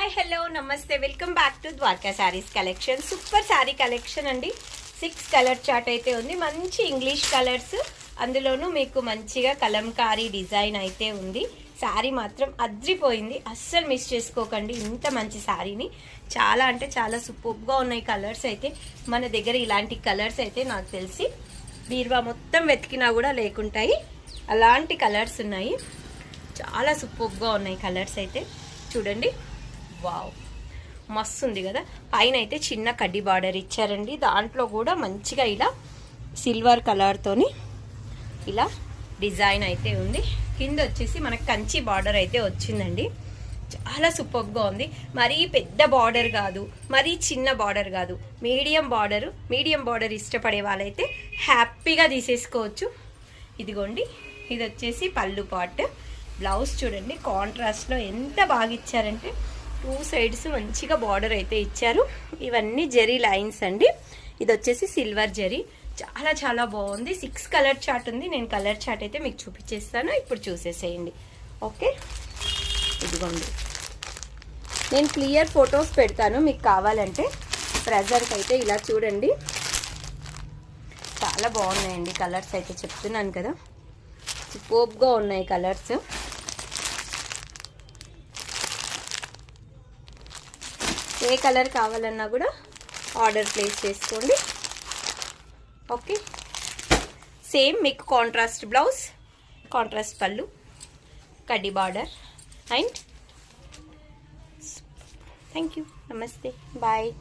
Hi hello నమస్తే welcome back to Dwaraka Sarees collection. Super sari collection అండి. 6 colour chart అయితే ఉంది. మంచి ఇంగ్లీష్ కలర్స్, అందులోనూ మీకు మంచిగా కలంకారీ డిజైన్ అయితే ఉంది. శారీ మాత్రం అద్రిపోయింది, అస్సలు మిస్ చేసుకోకండి. ఇంత మంచి శారీని చాలా అంటే చాలా సూపర్గా ఉన్నాయి కలర్స్ అయితే. మన దగ్గర ఇలాంటి కలర్స్ అయితే నాకు తెలిసి బీరువా మొత్తం వెతికినా కూడా లేకుంటాయి, అలాంటి కలర్స్ ఉన్నాయి. చాలా సూపర్గా ఉన్నాయి కలర్స్ అయితే. చూడండి, వావ్ మస్తు ఉంది కదా. పైన అయితే చిన్న కడ్డీ బార్డర్ ఇచ్చారండి. దాంట్లో కూడా మంచిగా ఇలా సిల్వర్ కలర్తోని ఇలా డిజైన్ అయితే ఉంది. కింద వచ్చేసి మనకు కంచి బార్డర్ అయితే వచ్చిందండి. చాలా సూపర్గా ఉంది. మరీ పెద్ద బార్డర్ కాదు, మరీ చిన్న బార్డర్ కాదు, మీడియం బార్డర్ ఇష్టపడే వాళ్ళైతే హ్యాపీగా తీసేసుకోవచ్చు. ఇదిగోండి, ఇది వచ్చేసి పళ్ళు పార్ట్. బ్లౌజ్ చూడండి, కాంట్రాస్ట్లో ఎంత బాగా ఇచ్చారంటే 2 సైడ్స్ మంచిగా బార్డర్ అయితే ఇచ్చారు. ఇవన్నీ జెరీ లైన్స్ అండి. ఇది వచ్చేసి సిల్వర్ జెరీ. చాలా చాలా బాగుంది. 6 కలర్ చార్ట్ ఉంది. నేను కలర్ చార్ట్ అయితే మీకు చూపించేస్తాను, ఇప్పుడు చూసేసేయండి. ఓకే, ఇదిగోండి, నేను క్లియర్ ఫొటోస్ పెడతాను మీకు కావాలంటే. ప్రెజర్కి అయితే ఇలా చూడండి, చాలా బాగున్నాయండి కలర్స్ అయితే. చెప్తున్నాను కదా, సూపర్గా ఉన్నాయి కలర్స్. ఏ కలర్ కావాలన్నా కూడా ఆర్డర్ ప్లేస్ చేసుకోండి. ఓకే, సేమ్ మీకు కాంట్రాస్ట్ బ్లౌజ్, కాంట్రాస్ట్ పళ్ళు, కడ్డీ బార్డర్ అండ్ థ్యాంక్ యూ. నమస్తే, బాయ్.